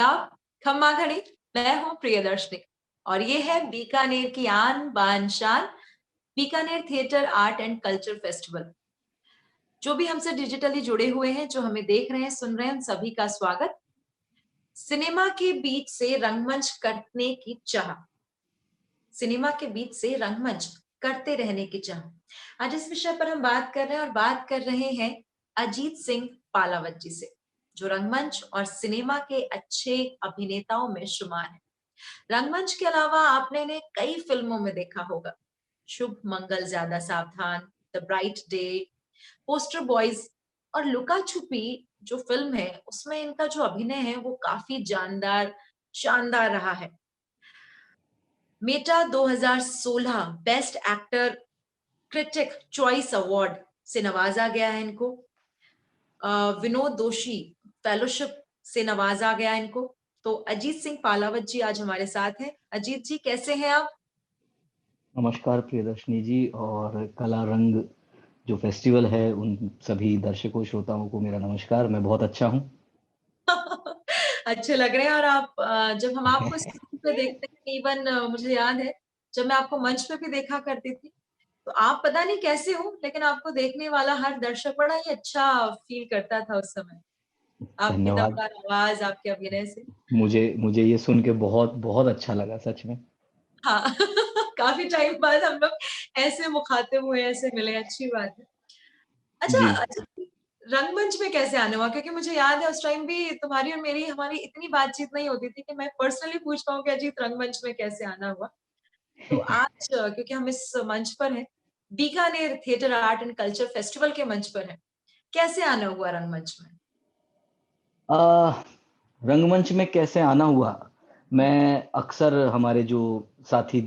आदाब, खम्मा घड़ी। मैं हूँ प्रियदर्शनी और ये है बीकानेर की आन बान शान, Bikaner theatre art and culture festival. जो भी हमसे डिजिटली जुड़े हुए हैं, जो हमें देख रहे हैं, सुन रहे हैं, उन सभी का स्वागत। सिनेमा के बीच से रंगमंच करने की चाह, सिनेमा के बीच से रंगमंच करते रहने की चाह। आज इस विषय पर हम बात कर रहे हैं और बात कर रहे हैं अजीत सिंह पालावत जी से, जो रंगमंच और सिनेमा के अच्छे अभिनेताओं में शुमार है। रंगमंच के अलावा आपने इन्हें कई फिल्मों में देखा होगा। शुभ मंगल ज्यादा सावधान, the bright day, poster boys और लुका छुपी जो फिल्म है, उसमें इनका जो अभिनय है वो काफी जानदार, शानदार रहा है। Meta 2016 best actor critic choice award से नवाजा गया है इनको। विनोद दोषी फेलोशिप से नवाजा गया है इनको। तो अजीत सिंह पालावत जी आज हमारे साथ हैं। अजीत जी, कैसे हैं आप? नमस्कार प्रियदर्शनी जी, और कला रंग जो फेस्टिवल है उन सभी दर्शकों श्रोताओं को मेरा नमस्कार। मैं बहुत अच्छा हूँ। अच्छे लग रहे हैं। और आप जब हम आपको स्क्रीन पे देखते हैं, इवन मुझे याद है जब मैं आपको मंच पे भी देखा करती थी, तो आप पता नहीं कैसे हो, लेकिन आपको देखने वाला हर दर्शक बड़ा ही अच्छा फील करता था उस समय, आपकी धन्यवाद। दमदार आवाज, आपके अभिनय से। मुझे मुझे ये सुन के बहुत बहुत अच्छा लगा सच में। हाँ। काफी टाइम बाद हम लोग ऐसे मुखातिब हुए, ऐसे मिले, अच्छी बात है। अच्छा जी। अच्छा, रंगमंच में कैसे आने हुआ? क्योंकि मुझे याद है उस टाइम भी तुम्हारी और मेरी हमारी इतनी बातचीत नहीं होती थी कि मैं पर्सनली पूछ पाऊँ कि अजीत रंगमंच में कैसे आना हुआ। तो आज क्योंकि हम इस मंच पर हैं, Bikaner theatre art and culture festival के मंच पर हैं, कैसे आना हुआ रंगमंच में? आ, रंगमंच में कैसे आना हुआ? मैं अक्सर हमारे जो साथी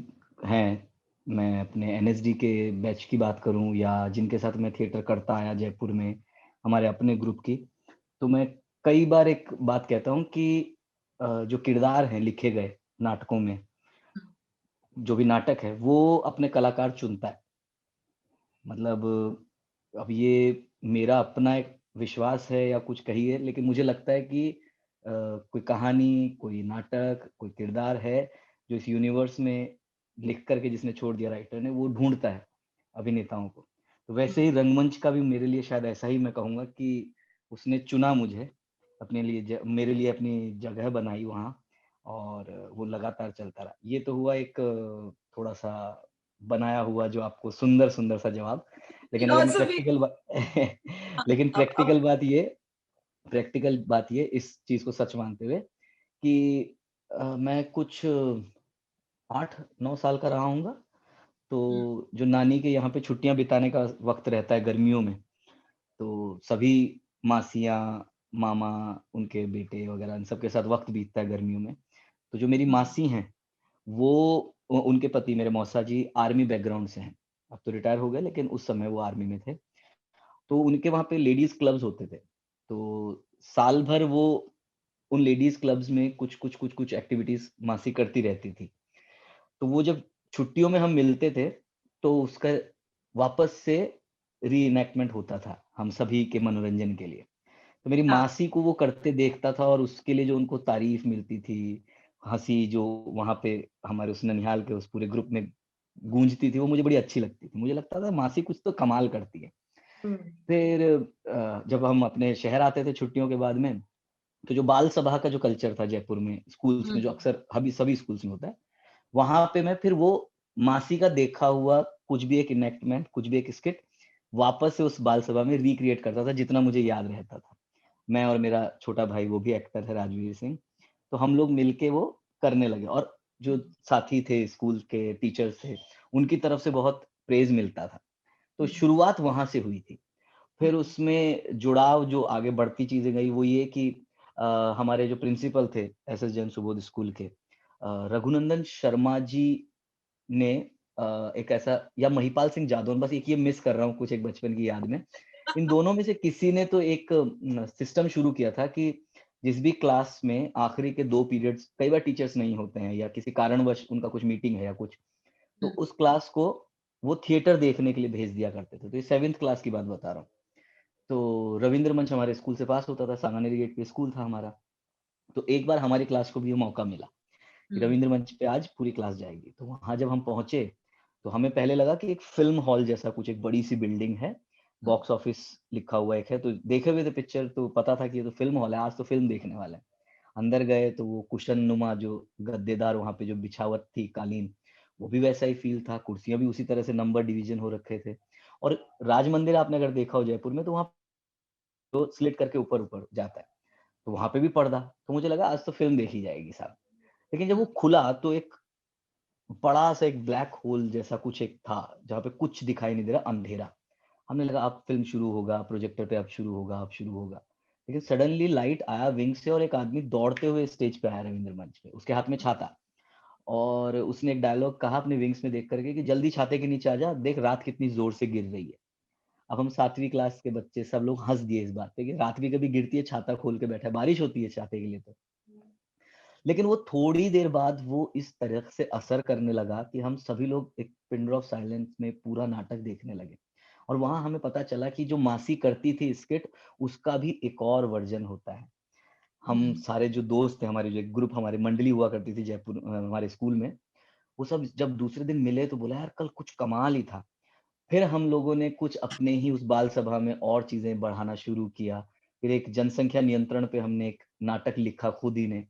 हैं, मैं अपने एनएसडी के बैच की बात करूं या जिनके साथ मैं थिएटर करता आया जयपुर में, हमारे अपने ग्रुप की, तो मैं कई बार एक बात कहता हूँ कि जो किरदार हैं लिखे गए नाटकों में, जो भी नाटक है वो अपने कलाकार चुनता है। मतलब अब ये मेरा अपना एक विश्वास है या कुछ कहिए, लेकिन मुझे लगता है कि कोई कहानी, कोई नाटक, कोई किरदार है जो इस यूनिवर्स में लिख करके जिसने छोड़ दिया राइटर ने, वो ढूंढता है अभिनेताओं को। तो वैसे ही रंगमंच का भी मेरे लिए शायद ऐसा ही मैं कहूँगा कि उसने चुना मुझे अपने लिए, मेरे लिए अपनी जगह बनाई वहाँ, और वो लगातार चलता रहा। ये तो हुआ एक थोड़ा सा बनाया हुआ जो आपको सुंदर सुंदर सा जवाब। लेकिन अगर मैं फिलॉसफी। प्रैक्टिकल लेकिन अब प्रैक्टिकल बात ये इस चीज को सच मानते हुए कि मैं कुछ 8-9 साल का रहा हूँगा। तो जो नानी के यहाँ पे छुट्टियां बिताने का वक्त रहता है गर्मियों में, तो सभी मासियाँ, मामा, उनके बेटे वगैरह इन सबके साथ वक्त बीतता है गर्मियों में। तो जो मेरी मासी हैं, वो उनके पति मेरे मौसा जी आर्मी बैकग्राउंड से हैं। अब तो रिटायर हो गए, लेकिन उस समय वो आर्मी में थे। तो उनके वहाँ पे लेडीज़ क्लब्स होते थे। तो साल भर वो उन लेडीज़ क्लब्स में कुछ एक्टिविटीज़ मासी करती रहती थी। तो वो जब छुट्टियों में हम मिलते थे, तो उसका वापस से रीएनैक्टमेंट होता था हम सभी के मनोरंजन के लिए। तो मेरी मासी को वो करते देखता था, और उसके लिए जो उनको तारीफ़ मिलती थी, हँसी जो वहाँ पे हमारे उस ननिहाल के उस पूरे ग्रुप में गूँजती थी, वो मुझे बड़ी अच्छी लगती थी। मुझे लगता था मासी कुछ तो कमाल करती है। फिर जब हम अपने शहर आते थे छुट्टियों के बाद में, तो जो बाल सभा का जो कल्चर था जयपुर में, स्कूल्स में जो अक्सर अभी सभी स्कूल्स में होता है, वहाँ पे मैं फिर वो मासी का देखा हुआ कुछ भी एक इनेक्टमेंट, कुछ भी एक स्किट वापस से उस बाल सभा में रिक्रिएट करता था, जितना मुझे याद रहता था। मैं और मेरा छोटा भाई, वो भी एक्टर है, राजवीर सिंह, तो हम लोग मिलके वो करने लगे। और जो साथी थे, स्कूल के टीचर्स थे, उनकी तरफ से बहुत प्रेज़ मिलता था। तो शुरुआत वहाँ से हुई थी। फिर उसमें जुड़ाव जो आगे बढ़ती चीज़ें गई, वो ये कि हमारे जो प्रिंसिपल थे एसएस जैन सुबोध स्कूल के, रघुनंदन शर्मा जी ने एक ऐसा, या महिपाल सिंह जादौन, बस एक ये मिस कर रहा हूँ कुछ एक बचपन की याद में। इन दोनों में से किसी ने तो एक सिस्टम शुरू किया था कि जिस भी क्लास में आखिरी के 2 पीरियड्स, कई बार टीचर्स नहीं होते हैं या किसी कारणवश उनका कुछ मीटिंग है या कुछ, तो उस क्लास को वो थिएटर देखने के लिए भेज दिया करते थे। तो ये 7th क्लास की बात बता रहा हूँ। तो रविंद्र मंच हमारे स्कूल से पास होता था, सांगानेरी गेट पे स्कूल था हमारा। तो एक बार हमारी क्लास को भी ये मौका मिला कि रविंद्र मंच पे आज पूरी क्लास जाएगी। तो वहाँ जब हम पहुँचे, तो हमें पहले लगा कि एक फ़िल्म हॉल जैसा कुछ एक बड़ी-सी बिल्डिंग है, बॉक्स ऑफिस लिखा हुआ एक है, तो देखे हुए थे पिक्चर तो पता था कि ये तो फ़िल्म हॉल है, आज तो फ़िल्म देखने वाले हैं। अंदर गए तो वो कुशन-नुमा जो गद्देदार वहाँ पे जो बिछावट थी कालीन, वो भी वैसा ही फ़ील था, कुर्सियाँ भी उसी तरह से नंबर डिवीज़न हो रखे थे। और राज मंदिर आपने अगर देखा हो जयपुर में, तो वहाँ तो स्लिट करके ऊपर-ऊपर जाता है, तो वहाँ पे भी पर्दा, तो मुझे लगा आज तो फ़िल्म देखी जाएगी साहब। लेकिन जब वो खुला तो एक बड़ा-सा एक ब्लैक होल जैसा कुछ एक था, जहाँ पे कुछ दिखाई नहीं दे रहा, अंधेरा। हमें लगा अब फ़िल्म शुरू होगा, प्रोजेक्टर पे अब शुरू होगा, अब शुरू होगा। लेकिन सडनली लाइट आया विंग से और एक आदमी दौड़ते हुए स्टेज पे आया रवींद्र मंच पे, उसके हाथ में छाता और उसने एक डायलॉग कहा अपने विंग्स में देख कर के कि जल्दी छाते के नीचे आ जा, देख रात कितनी ज़ोर से गिर रही है। अब हम 7वीं क्लास के बच्चे सब लोग हँस दिए इस बात पे कि रात भी कभी गिरती है, छाता खोल के बैठा है, बारिश होती है छाते के लिए तो। लेकिन वो थोड़ी देर बाद वो इस तरह से असर करने लगा कि हम सभी लोग एक पिन ड्रॉप साइलेंस में पूरा नाटक देखने लगे। और वहाँ हमें पता चला कि जो मासी करती थी स्किट, उसका भी एक और वर्ज़न होता है। हम सारे जो दोस्त थे हमारे जो एक ग्रुप हमारी मंडली हुआ करती थी जयपुर हमारे स्कूल में, वो सब जब दूसरे दिन मिले तो बोला यार कल कुछ कमाल ही था। फिर हम लोगों ने कुछ अपने ही उस बाल सभा में और चीज़ें बढ़ाना शुरू किया। फिर एक जनसंख्या नियंत्रण पे हमने एक नाटक लिखा खुद ही ने,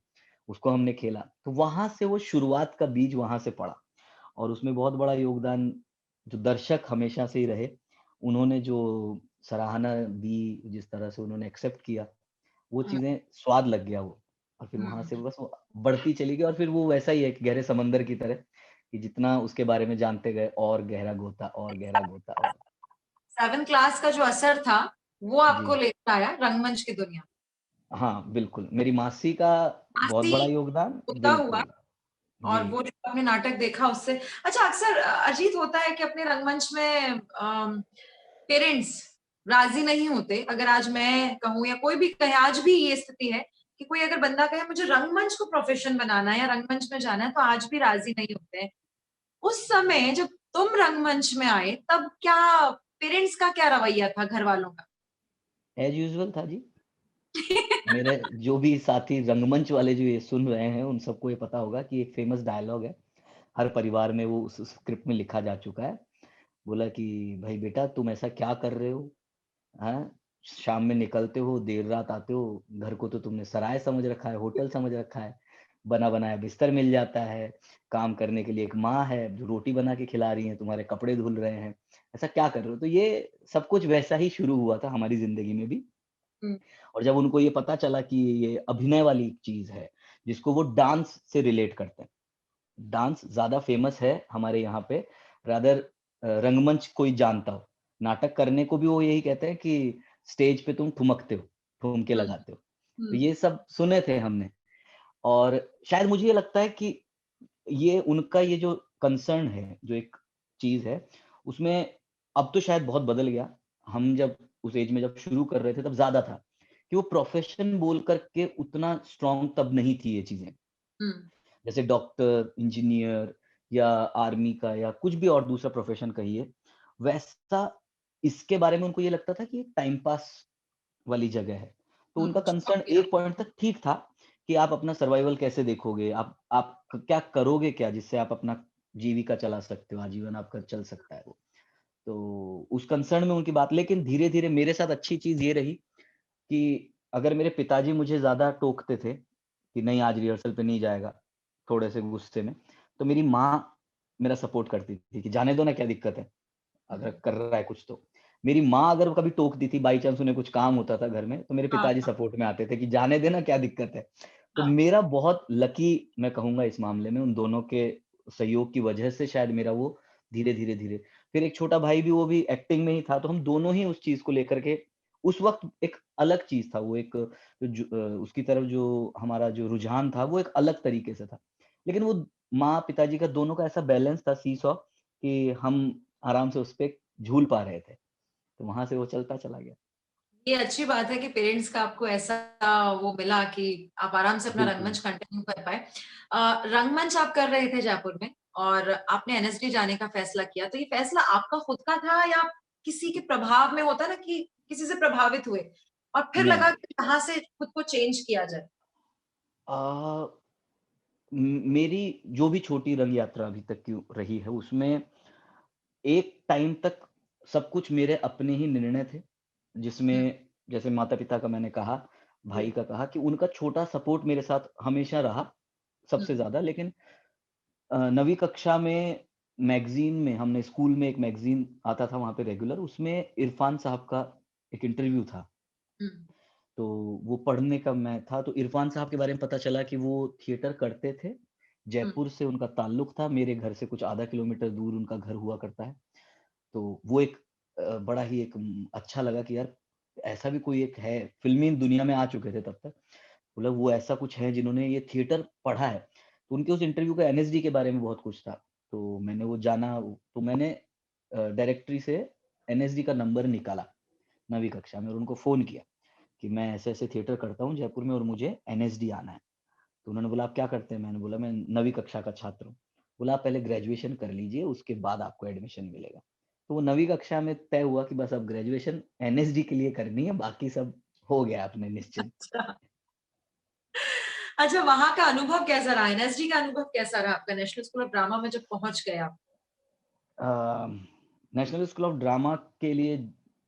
उसको हमने खेला। तो वहाँ से वो शुरुआत का बीज वहाँ से पड़ा और उसमें बहुत बड़ा योगदान जो दर्शक हमेशा से ही रहे, उन्होंने जो सराहना दी, जिस तरह से उन्होंने एक्सेप्ट किया, वो चीज़ें स्वाद लग गया वो। और फिर वहाँ से बस वो बढ़ती चली गई और फिर वो वैसा ही है कि गहरे समंदर की तरह कि जितना उसके बारे में जानते गए और गहरा गोता और गहरा गोता और 7 क्लास का जो असर था, वो आपको जी। लेकर आया रंगमंच की दुनिया में। हाँ, बिल्कुल। मेरी मासी का बहुत काशी बड़ा योगदान होता हुआ बिल्कुल। और जी। वो जो आपने नाटक देखा उससे अच्छा अक्सर अजीत होता है कि अपने रंगमंच में पेरेंट्स राजी नहीं होते। अगर आज मैं कहूँ या कोई भी कहे आज भी ये स्थिति है कि कोई अगर बंदा कहे मुझे रंगमंच को प्रोफेशन बनाना है या रंगमंच में जाना है तो आज भी राजी नहीं होते हैं। उस समय जब तुम रंगमंच में आए तब क्या पेरेंट्स का क्या रवैया था घर वालों का? एज़ यूजुअल था जी। मेरे जो भी साथी रंगमंच वाले जो ये सुन रहे हैं, उन सबको ये पता होगा कि एक फ़ेमस डायलॉग है। हर परिवार में वो उस स्क्रिप्ट में लिखा जा चुका है। बोला कि भई बेटा तुम ऐसा क्या कर रहे हो? हाँ? शाम में निकलते हो, देर रात आते हो, घर को तो तुमने सराय समझ रखा है, होटल समझ रखा है, बना-बनाया बिस्तर मिल जाता है, काम करने के लिए एक माँ है, जो रोटी बना के खिला रही हैं, तुम्हारे कपड़े धुल रहे हैं, ऐसा क्या कर रहे हो? तो ये सब कुछ वैसा ही शुरू हुआ था हमारी ज़िंदगी में भी हुँ, और जब उनको ये पता चला कि ये अभिनय वाली चीज़ है, जिसको वो डांस से रिलेट करते हैं। डांस ज़्यादा फ़ेमस है हमारे यहाँ पे रादर रंगमंच कोई जानता हो। नाटक करने को भी वो यही कहते हैं कि स्टेज पे तुम ठुमकते हो, ठुमके हुँ, लगाते हो। तो हुँ, ये सब सुने थे हमने और शायद मुझे ये लगता है कि ये उनका ये जो कंसर्न है, जो एक चीज़ है, उसमें अब तो शायद बहुत बदल गया। हम जब उस एज में जब शुरू कर रहे थे तब ज़्यादा था, कि वो प्रोफ़ेशन बोल कर के उतना स्ट्रॉन्ग तब नहीं थी ये चीज़ें। हुँ, जैसे डॉक्टर, इंजीनियर या आर्मी का या कुछ भी और दूसरा प्रोफ़ेशन कहिए, वैसा इसके बारे में उनको ये लगता था कि ये टाइम पास वाली जगह है। तो उनका हुँ, कंसर्न शौकिया। एक पॉइंट तक ठीक था कि आप अपना सर्वाइवल कैसे देखोगे? आप क्या करोगे क्या जिससे आप अपना जीविका चला सकते हो, आजीवन आपका चल सकता है वो। तो उस कंसर्न में उनकी बात लेकिन धीरे-धीरे मेरे साथ अच्छी चीज़ ये रही कि अगर मेरे पिताजी मुझे ज़्यादा टोकते थे, कि नहीं आज रिहर्सल पे नहीं जाएगा, थोड़े से गुस्से में, तो मेरी माँ मेरा सपोर्ट करती थी कि जाने दो ना क्या दिक्कत है, हुँ, अगर कर रहा है कुछ तो। मेरी माँ अगर कभी टोक दी थी बाई चांस उन्हें कुछ काम होता था घर में, तो मेरे हाँ, पिताजी हाँ, सपोर्ट में आते थे कि जाने दे ना क्या दिक्कत है। तो हाँ। मेरा बहुत लकी मैं कहूँगा इस मामले में उन दोनों के सहयोग की वजह से शायद मेरा वो धीरे-धीरे फिर एक छोटा भाई भी वो भी एक्टिंग में ही था, तो हम दोनों ही उस चीज़ को लेकर के उस वक़्त एक अलग चीज़ था वो एक उसकी तरफ जो हमारा जो रुझान था वो एक अलग तरीके से था। लेकिन वो माँ-पिताजी का दोनों का ऐसा बैलेंस था सीसॉ कि हम आराम से उसपे झूल पा रहे थे। तो वहाँ से वो चलता चला गया। ये अच्छी बात है कि पेरेंट्स का आपको ऐसा वो मिला कि आप आराम से अपना बिल्कुल। रंगमंच कंटिन्यू कर पाए। रंगमंच आप कर रहे थे जयपुर में और आपने एनएसडी जाने का फैसला किया, तो ये फैसला आपका खुद का था या किसी के प्रभाव में होता है ना कि किसी से प्रभावित हुए और फिर नहीं, लगा कि यहाँ से खुद को चेंज किया जाए? अ, मेरी जो भी छोटी रंग यात्रा अभी तक की रही है, उसमें एक टाइम तक सब कुछ मेरे अपने ही निर्णय थे, हुँ, जिसमें जैसे माता-पिता का मैंने कहा, जी। भाई का कहा कि उनका छोटा सपोर्ट मेरे साथ हमेशा रहा, हुँ, सबसे ज़्यादा। लेकिन 9वीं कक्षा में मैगज़ीन में हमने स्कूल में एक मैगज़ीन आता था वहाँ पे रेगुलर, उसमें इरफ़ान साहब का एक इंटरव्यू था। हुँ, तो वो पढ़ने का मैं था, तो इरफ़ान साहब के बारे में पता चला कि वो थिएटर करते थे। हुँ, जयपुर से उनका ताल्लुक था, मेरे घर से कुछ आधा किलोमीटर दूर उनका घर हुआ करता है। तो वो एक बड़ा ही एक अच्छा लगा कि यार ऐसा भी कोई एक है, फ़िल्मी दुनिया में आ चुके थे तब तक। बोला वो ऐसा कुछ है जिन्होंने ये थिएटर पढ़ा है। तो उनके उस इंटरव्यू का एनएसडी के बारे में बहुत कुछ था। तो मैंने वो जाना, तो मैंने डायरेक्टरी से एनएसडी का नंबर निकाला 9वीं कक्षा में और उनको फ़ोन किया कि मैं ऐसे-ऐसे थिएटर करता हूँ जयपुर में और मुझे एनएसडी आना है। तो उन्होंने बोला आप क्या करते हैं? मैंने बोला मैं 9वीं कक्षा का छात्र हूँ। बोला आप पहले ग्रेजुएशन कर लीजिए, उसके बाद आपको एडमिशन मिलेगा। तो वो 9वीं कक्षा में तय हुआ कि बस अब ग्रेजुएशन एनएसडी के लिए करनी है, बाकी सब हो गया अपने निश्चिंत। अच्छा। अच्छा, वहाँ का अनुभव कैसा रहा? एनएसडी का अनुभव कैसा रहा आपका नेशनल स्कूल ऑफ ड्रामा में जब पहुँच गए आप? अ, नेशनल स्कूल ऑफ ड्रामा के लिए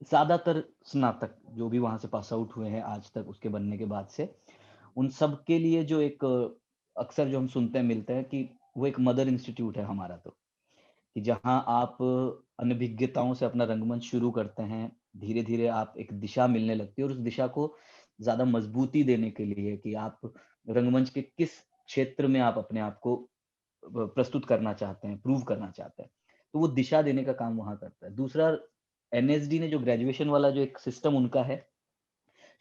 ज़्यादातर स्नातक जो भी वहाँ से पास आउट हुए हैं आज तक उसके बनने के बाद से, उन सब के लिए जो एक अक्सर जो हम सुनते हैं मिलते हैं कि वो एक मदर इंस्टीट्यूट है हमारा तो। कि जहाँ आप अनभिज्ञताओं से अपना रंगमंच शुरू करते हैं, धीरे-धीरे आप एक दिशा मिलने लगती है और उस दिशा को ज़्यादा मजबूती देने के लिए कि आप रंगमंच के किस क्षेत्र में आप अपने आप को प्रस्तुत करना चाहते हैं, प्रूव करना चाहते हैं। तो वो दिशा देने का काम वहाँ करता है। दूसरा एनएसडी ने जो ग्रेजुएशन वाला जो एक सिस्टम उनका है,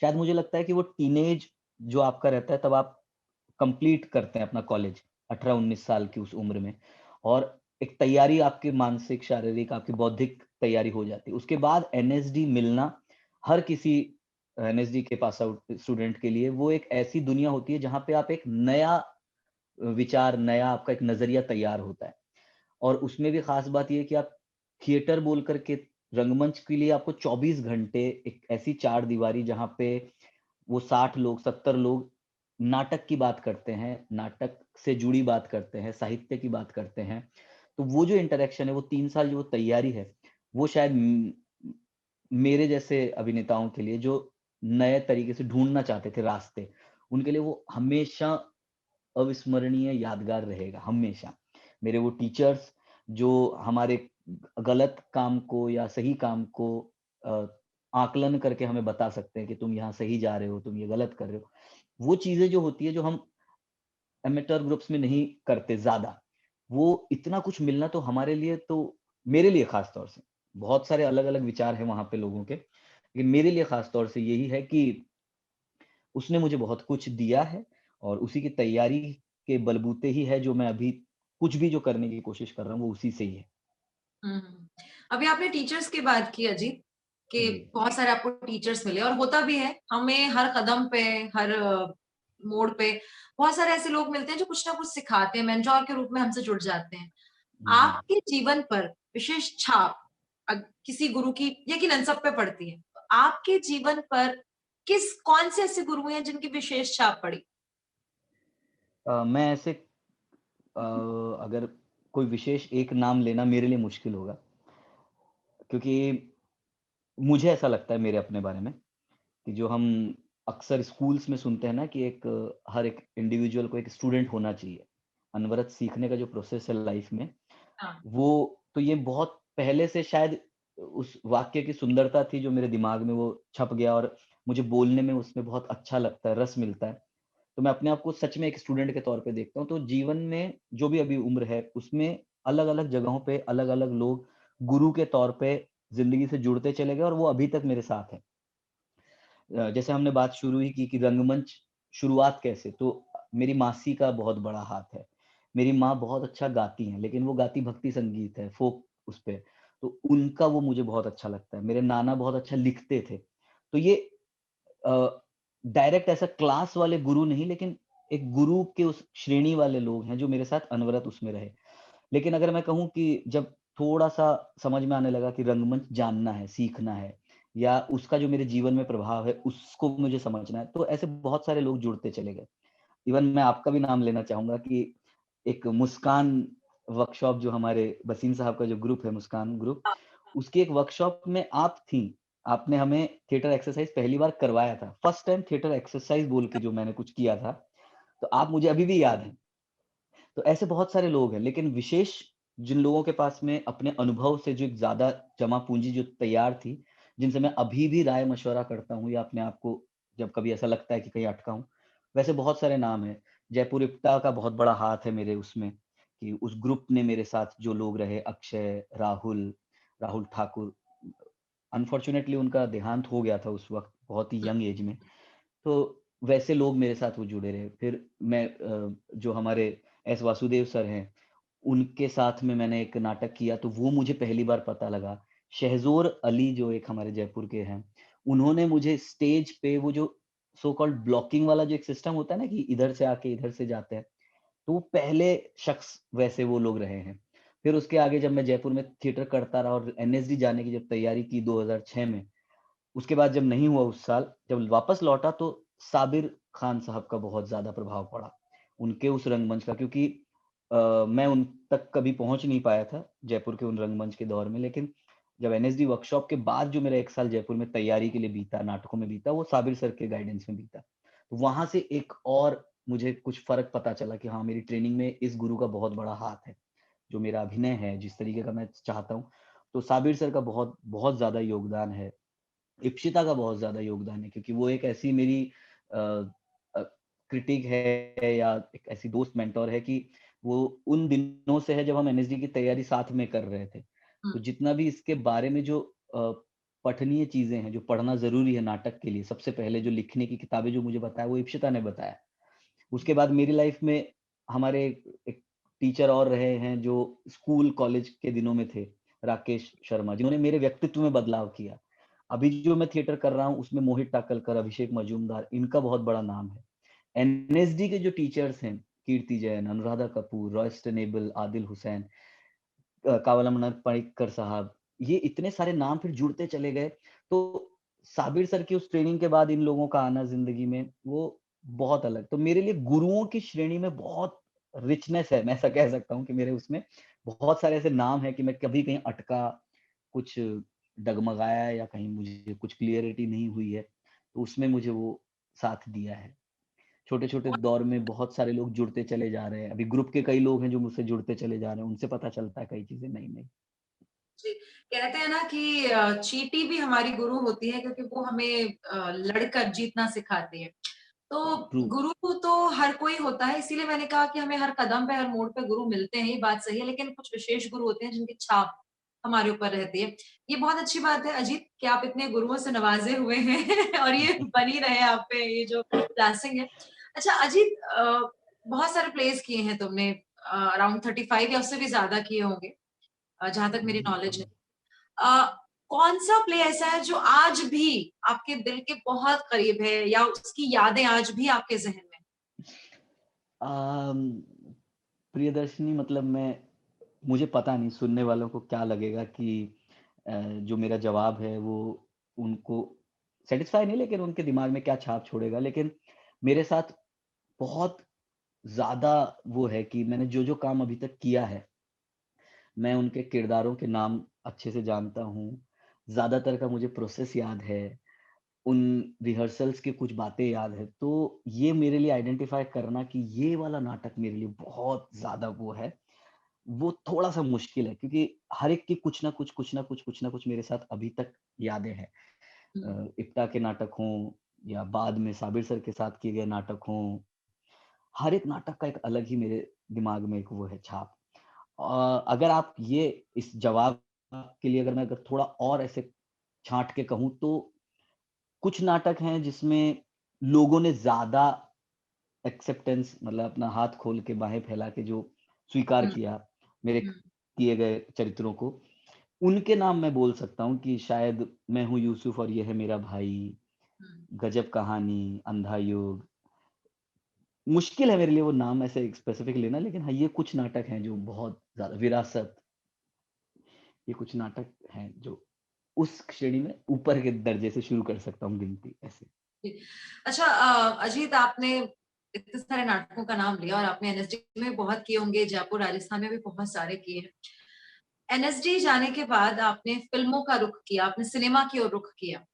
शायद मुझे लगता है कि वो टीनेज जो आपका रहता है तब आप कंप्लीट करते हैं अपना कॉलेज 18-19 साल की उस उम्र में और एक तैयारी आपकी मानसिक, शारीरिक, आपकी बौद्धिक तैयारी हो जाती है। उसके बाद एनएसडी मिलना हर किसी एनएसडी के पास आउट स्टूडेंट के लिए वो एक ऐसी दुनिया होती है जहाँ पे आप एक नया विचार, नया आपका एक नज़रिया तैयार होता है। और उसमें भी ख़ास बात ये है कि आप थिएटर बोल कर के रंगमंच के लिए आपको 24 घंटे एक ऐसी चारदीवारी जहाँ पे वो 60 लोग, 70 लोग नाटक की बात करते हैं, नाटक से जुड़ी बात करते हैं, साहित्य की बात करते हैं। तो वो जो इंटरैक्शन है, वो 3 साल जो तैयारी है, वो शायद मेरे जैसे अभिनेताओं के लिए जो नए तरीके से ढूँढना चाहते थे रास्ते, उनके लिए वो हमेशा अविस्मरणीय यादगार रहेगा, हमेशा। मेरे वो टीचर्स जो हमारे गलत काम को या सही काम को अ, आकलन करके हमें बता सकते हैं कि तुम यहाँ सही जा रहे हो, तुम ये गलत कर रहे हो। वो चीज़ें जो होती है जो हम एमेटर ग्रुप्स में नहीं करते ज़्यादा, वो इतना कुछ मिलना तो हमारे लिए तो मेरे लिए ख़ास तौर से, बहुत सारे अलग-अलग विचार हैं वहाँ पे लोगों के, लेकिन मेरे लिए ख़ास तौर से यही है कि उसने मुझे बहुत कुछ दिया है और उसी की तैयारी के बलबूते ही है जो मैं अभी कुछ भी जो करने की कोशिश कर रहा हूँ, वो उसी से ही है। हुँ। अभी आपने टीचर्स की बात की अजीत, कि जी। बहुत सारे आपको टीचर्स मिले और होता भी है, हमें हर कदम पे, हर मोड़ पे बहुत सारे ऐसे लोग मिलते हैं जो कुछ ना कुछ सिखाते हैं, मेंटर के रूप में हमसे जुड़ जाते हैं। जी। आपके जीवन पर विशेष छाप किसी गुरु की यकीनन सब पे पड़ती है। तो आपके जीवन पर कौन से ऐसे गुरु हैं जिनकी विशेष छाप पड़ी? मैं ऐसे अगर कोई विशेष एक नाम लेना मेरे लिए मुश्किल होगा, क्योंकि मुझे ऐसा लगता है मेरे अपने बारे में कि जो हम अक्सर स्कूल्स में सुनते हैं ना कि हर एक इंडिविजुअल को एक स्टूडेंट होना चाहिए। अनवरत सीखने का जो प्रोसेस है लाइफ में, हाँ। वो तो ये बहुत पहले से शायद उस वाक्य की सुंदरता थी जो मेरे दिमाग में वो छप गया और मुझे बोलने में उसमें बहुत अच्छा लगता है, रस मिलता है। तो मैं अपने आप को सच में एक स्टूडेंट के तौर पे देखता हूँ। तो जीवन में जो भी अभी उम्र है, उसमें अलग-अलग जगहों पे अलग-अलग लोग गुरु के तौर पे ज़िंदगी से जुड़ते चले गए और वो अभी तक मेरे साथ हैं। जैसे हमने बात शुरू ही की कि रंगमंच शुरुआत कैसे? तो मेरी मासी का बहुत बड़ा हाथ है। मेरी माँ बहुत अच्छा गाती हैं, लेकिन वो गाती भक्ति संगीत है, फ़ोक उस पे, तो उनका वो मुझे बहुत अच्छा लगता है। मेरे नाना बहुत अच्छा लिखते थे। तो ये अ, डायरेक्ट ऐसा क्लास वाले गुरु नहीं, लेकिन एक गुरु के उस श्रेणी वाले लोग हैं, जो मेरे साथ अनवरत उसमें रहे। लेकिन अगर मैं कहूँ कि जब थोड़ा-सा समझ में आने लगा कि रंगमंच जानना है, सीखना है या उसका जो मेरे जीवन में प्रभाव है, उसको मुझे समझना है, तो ऐसे बहुत सारे लोग जुड़ते चले गए। इवन मैं आपका भी नाम लेना चाहूँगा कि एक मुस्कान वर्कशॉप जो हमारे वसीम साहब का जो ग्रुप है, मुस्कान ग्रुप, हाँ, उसकी एक वर्कशॉप में आप थीं। आपने हमें थिएटर एक्सरसाइज़ पहली बार करवाया था। फर्स्ट टाइम थिएटर एक्सरसाइज़ बोल के जो मैंने कुछ किया था, तो आप मुझे अभी भी याद हैं। तो ऐसे बहुत सारे लोग हैं, लेकिन विशेष जिन लोगों के पास में अपने अनुभव से जो एक ज़्यादा जमा पूँजी जो तैयार थी, जिनसे मैं अभी भी राय-मशवरा करता हूँ या अपने आप को जब कभी ऐसा लगता है कि कहीं अटका हूँ, वैसे बहुत सारे नाम हैं। जयपुर इप्टा का बहुत बड़ा हाथ है मेरे उसमें, कि उस ग्रुप ने मेरे साथ जो लोग रहे, अक्षय, राहुल, राहुल ठाकुर, अनफॉर्च्यूनेटली उनका देहांत हो गया था उस वक़्त, बहुत ही यंग एज में। तो वैसे लोग मेरे साथ वो जुड़े रहे। फिर मैं जो हमारे एस वासुदेव सर हैं, उनके साथ में मैंने एक नाटक किया, तो वो मुझे पहली बार पता लगा। शहज़ोर अली जो एक हमारे जयपुर के हैं, उन्होंने मुझे स्टेज पे वो जो सो कॉल्ड ब्लॉकिंग वाला जो एक सिस्टम होता है ना कि इधर से आके इधर से जाते हैं, तो वो पहले शख्स वैसे वो लोग रहे हैं। फिर उसके आगे जब मैं जयपुर में थिएटर करता रहा और एनएसडी जाने की जब तैयारी की 2006 में, उसके बाद जब नहीं हुआ उस साल, जब वापस लौटा तो साबिर खान साहब का बहुत ज़्यादा प्रभाव पड़ा। उनके उस रंगमंच का क्योंकि मैं उन तक कभी पहुँच नहीं पाया था, जयपुर के उन रंगमंच के दौर में, लेकिन जब एनएसडी वर्कशॉप के बाद जो मेरा 1 साल जयपुर में तैयारी के लिए बीता, नाटकों में बीता, वो साबिर सर के गाइडेंस में बीता। तो वहाँ से एक और मुझे कुछ फ़र्क पता चला कि हाँ, मेरी ट्रेनिंग में इस गुरु का बहुत बड़ा हाथ है। जो मेरा अभिनय है, जिस तरीके का मैं चाहता हूँ, तो साबिर सर का बहुत, बहुत ज़्यादा योगदान है। इप्सिता का बहुत ज़्यादा योगदान है क्योंकि वो एक ऐसी मेरी अ अ, क्रिटिक है या एक ऐसी दोस्त मेंटर है कि वो उन दिनों से है जब हम एनएसडी की तैयारी साथ में कर रहे थे। हुँ, तो जितना भी इसके बारे में जो पठनीय चीज़ें हैं, जो पढ़ना ज़रूरी है नाटक के लिए, सबसे पहले जो लिखने की किताबें जो मुझे बताया वो इप्सिता ने बताया। उसके बाद मेरी लाइफ में हमारे एक टीचर और रहे हैं जो स्कूल, कॉलेज के दिनों में थे, राकेश शर्मा, जिन्होंने मेरे व्यक्तित्व में बदलाव किया। अभी जो मैं थिएटर कर रहा हूँ, उसमें मोहित टाकलकर, अभिषेक मजूमदार, इनका बहुत बड़ा नाम है। एनएसडी के जो टीचर्स हैं, कीर्ति जैन, अनुराधा कपूर, रॉयस्टन एबल, आदिल हुसैन, कावलमन पणिक्कर साहब, ये इतने सारे नाम फिर जुड़ते चले गए। तो साबिर सर की उस ट्रेनिंग के बाद इन लोगों का आना ज़िंदगी में, वो बहुत अलग। तो मेरे लिए गुरुओं की श्रेणी में बहुत रिचनेस है, मैं ऐसा कह सकता हूँ कि मेरे उसमें बहुत सारे ऐसे नाम हैं कि मैं कभी कहीं अटका, कुछ डगमगाया या कहीं मुझे कुछ क्लियरिटी नहीं हुई है, तो उसमें मुझे वो साथ दिया है। छोटे-छोटे दौर में बहुत सारे लोग जुड़ते चले जा रहे हैं। अभी ग्रुप के कई लोग हैं जो मुझसे जुड़ते चले जा रहे हैं, उनसे पता चलता है कई चीज़ें नई-नई। जी। कहते हैं ना कि चींटी भी हमारी गुरु होती है क्योंकि वो हमें लड़कर जीतना सिखाती है। तो ट्रू, गुरु तो हर कोई होता है, इसीलिए मैंने कहा कि हमें हर कदम पे, हर मोड़ पे गुरु मिलते हैं, ये बात सही है, लेकिन कुछ विशेष गुरु होते हैं जिनकी छाप हमारे ऊपर रहती है। ये बहुत अच्छी बात है अजीत कि आप इतने गुरुओं से नवाज़े हुए हैं और ये बनी रहे आप पे ये जो लास्टिंग है। अच्छा अजीत बहुत सारे प्लेस किए हैं तुमने अराउंड 35 या उससे भी ज़्यादा किए होंगे जहाँ तक मेरी नॉलेज है। अ, कौन-सा प्ले ऐसा है जो आज भी आपके दिल के बहुत करीब है या उसकी यादें आज भी आपके ज़हन में? अम, प्रियदर्शिनी मतलब मैं मुझे पता नहीं सुनने वालों को क्या लगेगा कि जो मेरा जवाब है वो उनको सैटिस्फाई नहीं लेकिन उनके दिमाग में क्या छाप छोड़ेगा। लेकिन मेरे साथ बहुत ज़्यादा वो है कि मैंने जो-जो काम अभी तक किया है, मैं उनके किरदारों के नाम अच्छे से जानता हूँ। ज़्यादातर का मुझे प्रोसेस याद है। उन रिहर्सल्स की कुछ बातें याद है, तो ये मेरे लिए आइडेंटिफ़ाई करना कि ये वाला नाटक मेरे लिए बहुत ज़्यादा वो है, वो थोड़ा-सा मुश्किल है क्योंकि हर एक की कुछ ना कुछ मेरे साथ अभी तक यादें हैं। हुँ। इप्टा के नाटक हों या बाद में साबिर सर के साथ किए गए नाटक हों, हर एक नाटक का एक अलग ही मेरे दिमाग में एक वो है छाप। अगर आप ये इस जवाब के लिए अगर मैं अगर थोड़ा और ऐसे छाँट के कहूँ तो कुछ नाटक हैं जिसमें लोगों ने ज़्यादा एक्सेप्टेंस मतलब अपना हाथ खोल के बाहें फैला के जो स्वीकार हुँ, किया, मेरे हुँ, किए गए चरित्रों को, उनके नाम मैं बोल सकता हूँ कि शायद मैं हूँ यूसुफ और ये है मेरा भाई, हुँ। गजब कहानी, अंधा युग। मुश्किल है मेरे लिए वो नाम ऐसे स्पेसिफिक लेना लेकिन हाँ, ये कुछ नाटक हैं जो बहुत ज़्यादा विरासत, ये कुछ नाटक हैं जो उस श्रेणी में ऊपर के दर्जे से शुरू कर सकता हूँ गिनती ऐसे। जी। अच्छा अजीत आपने इतने सारे नाटकों का नाम लिया और आपने एनएसडी में बहुत किए होंगे, जयपुर राजस्थान में भी बहुत सारे किए हैं। एनएसडी जाने के बाद आपने फिल्मों का रुख किया, आपने सिनेमा की ओर रुख किया।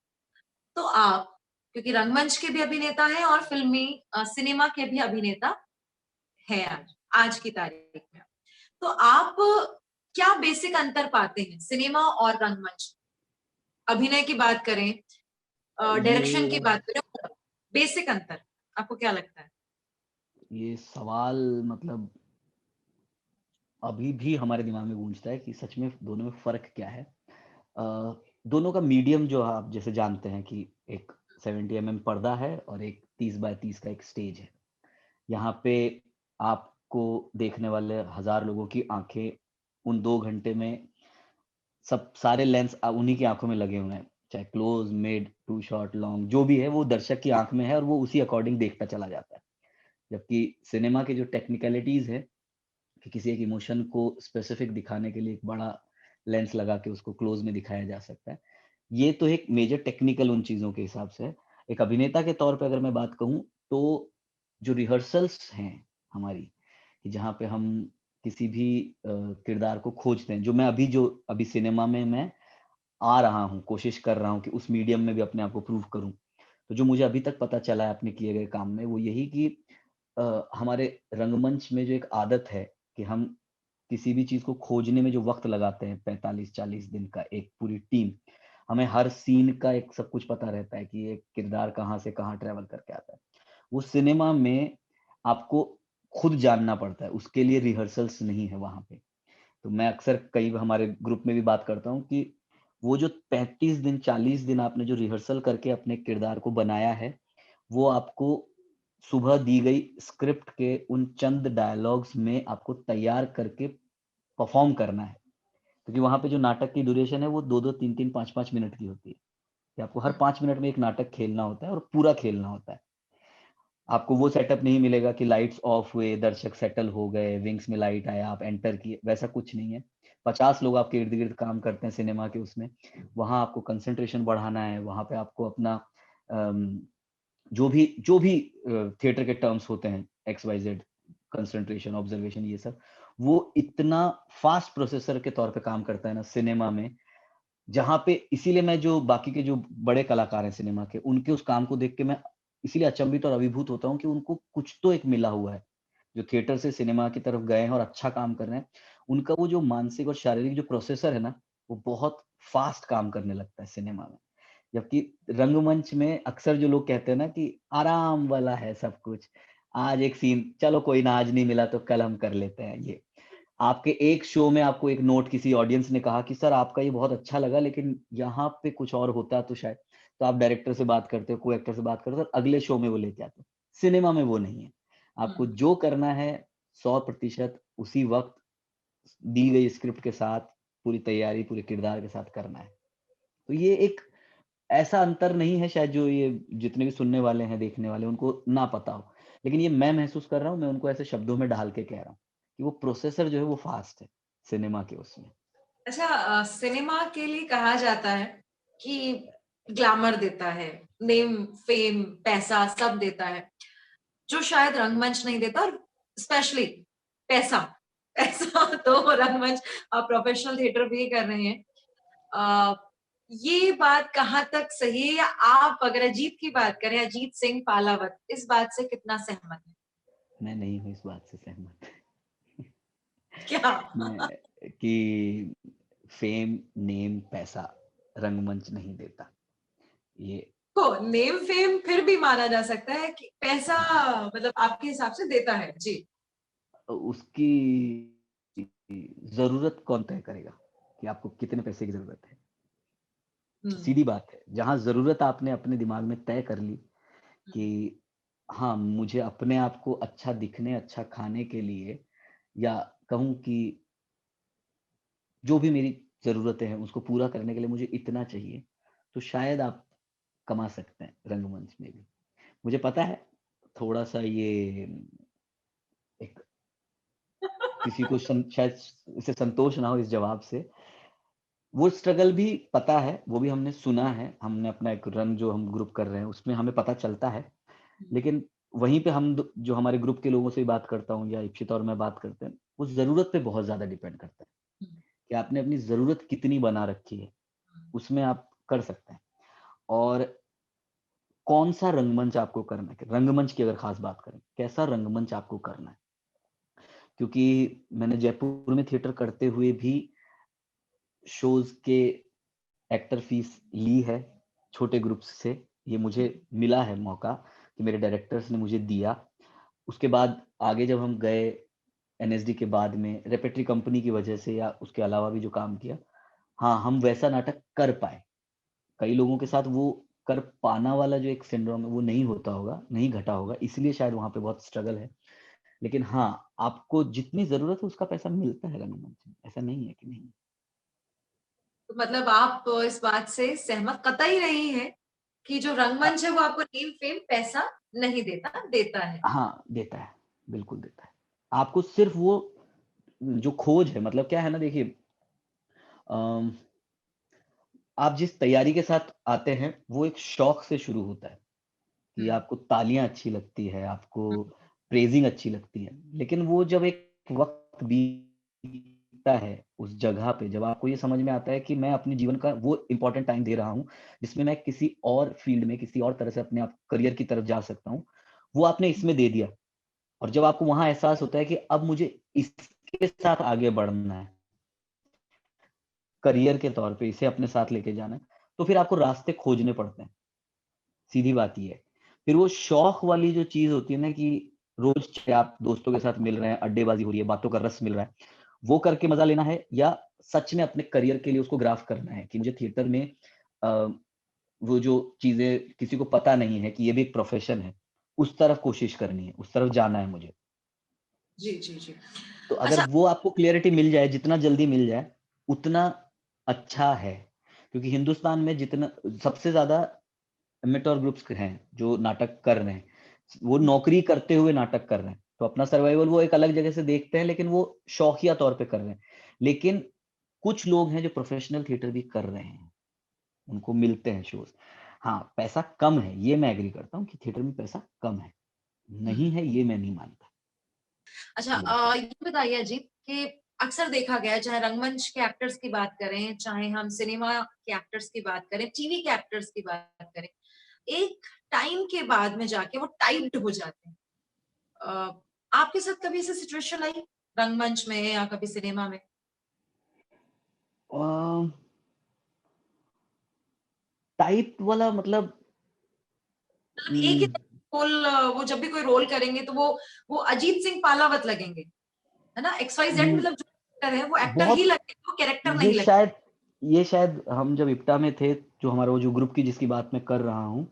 तो आप, क्योंकि रंगमंच के भी अभिनेता हैं और फिल्मी सिनेमा के भी अभिनेता हैं आज की तारीख में, तो आप क्या बेसिक अंतर पाते हैं सिनेमा और रंगमंच? अभिनय की बात करें, डायरेक्शन की ये बात करें, बेसिक अंतर आपको क्या लगता है? ये सवाल मतलब अभी भी हमारे दिमाग में गूंजता है कि सच में दोनों में फ़र्क क्या है? दोनों का मीडियम जो आप जैसे जानते हैं कि एक 70 पर्दा है और एक 30 बाय 30 का एक स्टेज है। यहाँ पे आपको देखने वाले 1000 लोगों की आँखें उन 2 घंटे में सब सारे लेंस उन्हीं की आँखों में लगे हुए हैं। चाहे close, mid, two shot, long जो भी है वो दर्शक की आँख में है और वो उसी अकॉर्डिंग देखता चला जाता है। जबकि सिनेमा की जो टेक्निकैलिटीज़ है कि किसी एक इमोशन को स्पेसिफिक दिखाने के लिए एक बड़ा लेंस लगा के उसको क्लोज़ में दिखाया जा सकता है। ये तो एक मेजर टेक्निकल उन चीज़ों के हिसाब से है। एक अभिनेता के तौर पे अगर मैं बात कहूँ तो जो रिहर्सल्स हैं हमारी, कि जहाँ पे हम किसी भी किरदार को खोजते हैं, जो अभी सिनेमा में मैं आ रहा हूँ, कोशिश कर रहा हूँ कि उस मीडियम में भी अपने आप को प्रूव करूँ। तो जो मुझे अभी तक पता चला है अपने किए गए काम में वो यही कि हमारे रंगमंच में जो एक आदत है कि हम किसी भी चीज़ को खोजने में जो वक़्त लगाते हैं 45-40 दिन का एक पूरी टीम, हमें हर सीन का एक सब कुछ पता रहता है कि ये किरदार कहाँ से कहाँ ट्रैवल करके आता है। वो सिनेमा में आपको खुद जानना पड़ता है, उसके लिए रिहर्सल्स नहीं है वहाँ पे। तो मैं अक्सर कई हमारे ग्रुप में भी बात करता हूँ कि वो जो 35 दिन, 40 दिन आपने जो रिहर्सल करके अपने किरदार को बनाया है, वो आपको सुबह दी गई स्क्रिप्ट के उन चंद डायलॉग्स में आपको तैयार करके परफ़ॉर्म करना है। क्योंकि वहाँ पे जो नाटक की ड्यूरेशन है वो 2-2, 3-3, 5-5 मिनट की होती है, कि आपको हर 5 मिनट में एक नाटक खेलना होता है और पूरा खेलना होता है। आपको वो सेटअप नहीं मिलेगा कि लाइट्स ऑफ हुए, दर्शक सेटल हो गए, विंग्स में लाइट आया, आप एंटर किए, वैसा कुछ नहीं है। 50 लोग आपके इर्द-गिर्द काम करते हैं सिनेमा के उसमें। वहाँ आपको कंसंट्रेशन बढ़ाना है, वहाँ पे आपको अपना अम, जो भी थिएटर के टर्म्स होते हैं, x, y, z, concentration, observation ये सब, वो इतना फ़ास्ट प्रोसेसर के तौर पे काम करता है ना सिनेमा में, जहाँ पे इसीलिए मैं जो बाकी के जो बड़े कलाकार हैं सिनेमा के, उनके उस काम को देख के मैं इसीलिए अचंभित और अभिभूत होता हूँ कि उनको कुछ तो एक मिला हुआ है। जो थिएटर से सिनेमा की तरफ गए हैं और अच्छा काम कर रहे हैं, उनका वो जो मानसिक और शारीरिक जो प्रोसेसर है ना, वो बहुत फ़ास्ट काम करने लगता है सिनेमा में। जबकि रंगमंच में अक्सर जो लोग कहते हैं ना कि आराम वाला है सब कुछ, आज एक सीन चलो कोई ना आज नहीं मिला तो कल हम कर लेते हैं ये। आपके एक शो में आपको एक नोट किसी ऑडियंस ने कहा कि सर आपका ये बहुत अच्छा लगा लेकिन यहाँ पे कुछ और होता तो शायद, तो आप डायरेक्टर से बात करते हो, को-एक्टर से बात करते हो और अगले शो में वो लेके आते हो। सिनेमा में वो नहीं है। आपको हुँ। जो करना है 100% उसी वक़्त दी गई स्क्रिप्ट के साथ, पूरी तैयारी, पूरे किरदार के साथ करना है। तो ये एक ऐसा अंतर नहीं है शायद जो ये जितने भी सुनने वाले हैं, देखने वाले हैं, उनको ना पता हो। लेकिन ये मैं महसूस कर रहा हूँ, मैं उनको ऐसे शब्दों में ढाल के कह रहा हूँ, कि वो प्रोसेसर जो है वो फ़ास्ट है, सिनेमा के उसमें। अच्छा, सिनेमा के लिए कहा जाता है कि ग्लैमर देता है, नेम, फेम, पैसा सब देता है, जो शायद रंगमंच नहीं देता और स्पेशली पैसा। पैसा तो रंगमंच, आप प्रोफेशनल थिएटर भी कर रहे हैं। अ, ये बात कहाँ तक सही है, या आप अगर अजीत की बात करें, अजीत सिंह पालावत, इस बात से कितना सहमत हैं? मैं नहीं हूँ इस बात से सहमत। क्या? मैं कि फ़ेम, नेम, पैसा रंगमंच नहीं देता। ये तो नेम फेम फिर भी माना जा सकता है कि पैसा, मतलब आपके हिसाब से देता है। जी। उसकी ज़रूरत कौन तय करेगा कि आपको कितने पैसे की ज़रूरत है? हुँ। सीधी बात है, जहाँ ज़रूरत आपने अपने दिमाग में तय कर ली कि हाँ, मुझे अपने आप को अच्छा दिखने, अच्छा खाने के लिए या कहूँ कि जो भी मेरी ज़रूरतें हैं, उसको पूरा करने के लिए मुझे इतना चाहिए, तो शायद आप कमा सकते हैं रंगमंच में भी। मुझे पता है, थोड़ा-सा ये एक किसी को शायद इससे संतोष ना हो इस जवाब से। वो स्ट्रगल भी पता है, वो भी हमने सुना है, हमने अपना एक रन जो हम ग्रुप कर रहे हैं, उसमें हमें पता चलता है। हुँ। लेकिन वहीं पे जो हमारे ग्रुप के लोगों से भी बात करता हूँ या इप्सित और मैं बात करते हैं, वो ज़रूरत पे बहुत ज़्यादा डिपेंड करता है, हम्म, कि आपने अपनी ज़रूरत कितनी बना रखी है, उसमें आप कर सकते हैं। और कौन-सा रंगमंच आपको करना है, रंगमंच की अगर ख़ास बात करें, कैसा रंगमंच आपको करना है? क्योंकि मैंने जयपुर में थिएटर करते हुए भी शोज़ के एक्टर फीस ली है, छोटे ग्रुप्स से। ये मुझे मिला है मौका कि मेरे डायरेक्टर्स ने मुझे दिया। उसके बाद आगे जब हम गए एनएसडी के बाद में रेperटरी कंपनी की वजह से या उसके अलावा भी जो काम किया, हाँ, हम वैसा नाटक कर पाए। कई लोगों के साथ वो कर पाना वाला जो एक सिंड्रोम है, वो नहीं होता होगा, नहीं घटा होगा, इसलिए शायद वहाँ पे बहुत स्ट्रगल है। लेकिन हाँ, आपको जितनी ज़रूरत है उसका पैसा मिलता है रंगमंच में, ऐसा नहीं है कि नहीं। तो मतलब आप इस बात से सहमत कतई नहीं है कि जो अ, रंगमंच है वो आपको नेम फेम पैसा नहीं देता, देता है। हाँ, देता है, बिल्कुल देता है। आपको सिर्फ़ वो जो खोज है मतलब क्या है ना देखिए अम, आप जिस तैयारी के साथ आते हैं, वो एक शौक से शुरू होता है, कि हुँ, आपको तालियाँ अच्छी लगती है, हुँ, आपको प्रेज़िंग अच्छी लगती है। लेकिन वो जब एक वक़्त बीतता है उस जगह पे, जब आपको ये समझ में आता है कि मैं अपने जीवन का वो इम्पोर्टेंट टाइम दे रहा हूँ, जिसमें मैं किसी और फ़ील्ड में, किसी और तरह से अपने आप करियर की तरफ जा सकता हूँ, वो आपने इसमें दे दिया। और जब आपको वहाँ एहसास होता है कि अब मुझे इसके साथ आगे बढ़ना है, करियर के तौर पे इसे अपने साथ लेके जाना है, तो फिर आपको रास्ते खोजने पड़ते हैं, सीधी बात ये है। फिर वो शौक वाली जो चीज़ होती है ना कि रोज़ चाहे आप दोस्तों के साथ मिल रहे हैं, अड्डेबाज़ी हो रही है, बातों का रस मिल रहा है, वो करके मज़ा लेना है या सच में अपने करियर के लिए उसको ग्राफ़ करना है कि मुझे थिएटर में अ, वो जो चीज़ें किसी को पता नहीं है कि ये भी एक प्रोफ़ेशन है, उस तरफ कोशिश करनी है, उस तरफ जाना है मुझे। जी, जी, जी। तो अगर अच्छा। वो आपको क्लैरिटी मिल जाए, जितना जल्दी मिल जाए, उतना अच्छा है। क्योंकि हिंदुस्तान में जितना सबसे ज़्यादा एमेच्योर ग्रुप्स हैं, जो नाटक कर रहे हैं। वो हुँ, नौकरी करते हुए नाटक कर रहे हैं। तो अपना सर्वाइवल वो एक अलग जगह से देखते हैं, लेकिन वो शौकिया तौर पे कर रहे हैं। लेकिन कुछ लोग हैं जो प्रोफ़ेशनल थिएटर भी कर रहे हैं। उनको मिलते हैं शोज़। हाँ, पैसा कम है, ये मैं एग्री करता हूँ कि थिएटर में पैसा कम है। हुँ। नहीं है, ये मैं नहीं मानता। अच्छा, ये बात है। ये बताइए अजीत कि अक्सर देखा गया है चाहे रंगमंच के एक्टर्स की बात करें, चाहे हम सिनेमा के एक्टर्स की बात करें, टीवी के एक्टर्स की बात करें, एक टाइम के बाद में जाके वो टाइप्ड हो जाते हैं। अ, आपके साथ कभी ऐसी सिचुएशन आई रंगमंच में या कभी सिनेमा में? अ, टाइप वाला मतलब मतलब एक ही उम, रोल वो जब भी कोई रोल करेंगे तो वो अजीत सिंह पालावत लगेंगे, है ना? XYZ उम, मतलब जो एक्टर है वो एक्टर ही बहुत लगेंगे, वो कैरेक्टर ये नहीं लगेंगे। शायद ये शायद हम जब इप्टा में थे, जो हमारा वो जो ग्रुप की जिसकी बात मैं कर रहा हूँ,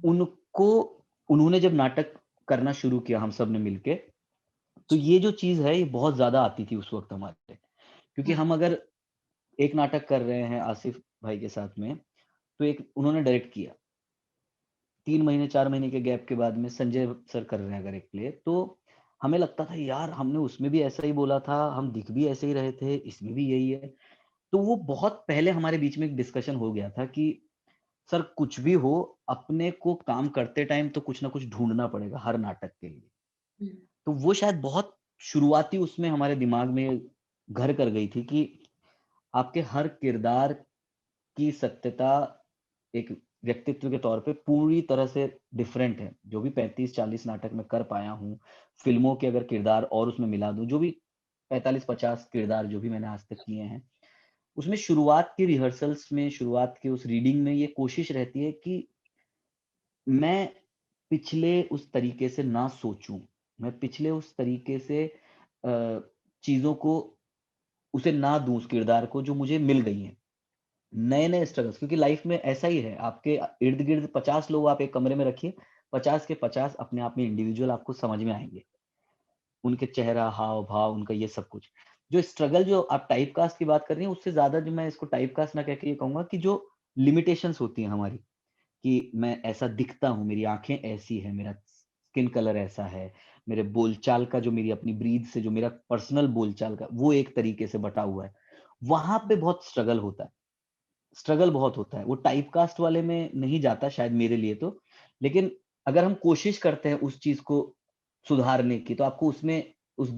उनको उन्होंने जब नाटक करना शुरू किया हम सब ने मिलके, तो ये जो चीज़ है, ये बहुत ज़्यादा आती थी उस वक़्त हमारे। क्योंकि हुँ, हम अगर एक नाटक कर रहे हैं आसिफ भाई के साथ में, तो एक उन्होंने डायरेक्ट किया। 3 महीने, 4 महीने के गैप के बाद में संजय सर कर रहे हैं अगर एक प्ले, तो हमें लगता था यार हमने उसमें भी ऐसा ही बोला था, हम दिख भी ऐसे ही रहे थे, इसमें भी यही है। तो वो बहुत पहले हमारे बीच में एक डिस्कशन हो गया था कि सर कुछ भी हो, अपने को काम करते टाइम तो कुछ ना कुछ ढूँढना पड़ेगा हर नाटक के लिए। हुँ, तो वो शायद बहुत शुरुआती उसमें हमारे दिमाग में घर कर गई थी कि आपके हर किरदार की सत्यता एक व्यक्तित्व के तौर पे पूरी तरह से डिफरेंट है। जो भी 35-40 नाटक मैं कर पाया हूँ, फ़िल्मों के अगर किरदार और उसमें मिला दूँ, जो भी 45-50 किरदार जो भी मैंने आज तक किए हैं, उसमें शुरुआत की रिहर्सल्स में, शुरुआत की उस रीडिंग में ये कोशिश रहती है कि मैं पिछले उस तरीके से ना सोचूँ। मैं पिछले उस तरीके से चीज़ों को उसे ना दूँ उस किरदार को जो मुझे मिल गई हैं। नए-नए स्ट्रगल्स क्योंकि लाइफ़ में ऐसा ही है, आपके इर्द-गिर्द 50 लोग आप एक कमरे में रखिए, 50 के 50 अपने आप में इंडिविजुअल आपको समझ में आएँगे। उनके चेहरा, हाव-भाव, उनका ये सब कुछ। जो स्ट्रगल जो आप टाइपकास्ट की बात कर रही हैं, उससे ज़्यादा जो मैं इसको टाइपकास्ट ना कह के ये कहूँगा कि जो लिमिटेशंस होती हैं हमारी, कि मैं ऐसा दिखता हूँ, मेरी आँखें ऐसी हैं, मेरा स्किन कलर ऐसा है, मेरे बोलचाल का जो मेरी अपनी ब्रीथ से जो मेरा पर्सनल बोलचाल का, वो एक तरीके से बँटा हुआ है। वहाँ पे बहुत स्ट्रगल होता है। स्ट्रगल बहुत होता है। वो टाइपकास्ट वाले में नहीं जाता शायद मेरे लिए तो। लेकिन अगर हम कोशिश करते हैं उस चीज़ को सुधारने की, तो आपको उसमें उस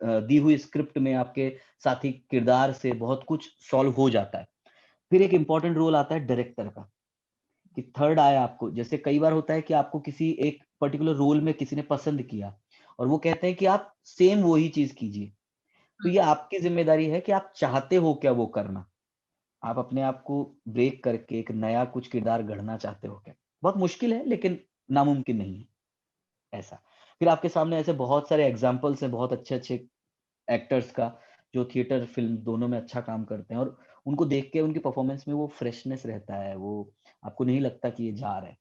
दी हुई स्क्रिप्ट में आपके साथी किरदार से बहुत कुछ सॉल्व हो जाता है। फिर एक इम्पोर्टेंट रोल आता है डायरेक्टर का, कि थर्ड आय आपको, जैसे कई बार होता है कि आपको किसी एक पर्टिकुलर रोल में किसी ने पसंद किया और वो कहते हैं कि आप सेम वही चीज़ कीजिए। तो ये आपकी ज़िम्मेदारी है कि आप चाहते हो क्या वो करना? आप अपने आप को ब्रेक करके एक नया कुछ किरदार गढ़ना चाहते हो क्या? बहुत मुश्किल है, लेकिन नामुमकिन नहीं है, ऐसा। फिर आपके सामने ऐसे बहुत सारे एग्ज़ाम्पल्स हैं बहुत अच्छे-अच्छे एक्टर्स का, जो थिएटर, फ़िल्म दोनों में अच्छा काम करते हैं और उनको देख के उनकी परफ़ॉर्मेंस में वो फ्रेशनेस रहता है, वो आपको नहीं लगता कि ये जार है।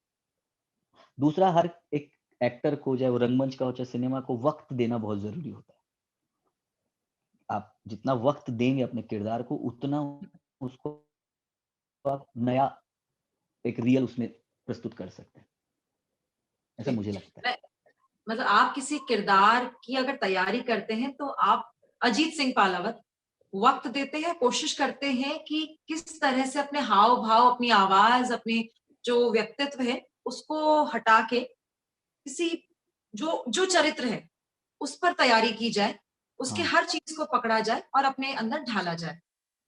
दूसरा, हर एक एक्टर को, चाहे वो रंगमंच का हो, चाहे सिनेमा को, वक़्त देना बहुत ज़रूरी होता है। आप जितना वक़्त देंगे अपने किरदार को, उतना उसको आप नया एक रियल उसमें प्रस्तुत कर सकते हैं। ऐसा जी। मुझे लगता है। मैं मतलब आप किसी किरदार की अगर तैयारी करते हैं तो आप अजीत सिंह पालावत वक़्त देते हैं, कोशिश करते हैं कि किस तरह से अपने हाव-भाव, अपनी आवाज़, अपने जो व्यक्तित्व है, उसको हटा के किसी जो जो चरित्र है, उस पर तैयारी की जाए, उसके हाँ, हर चीज़ को पकड़ा जाए और अपने अंदर ढाला जाए।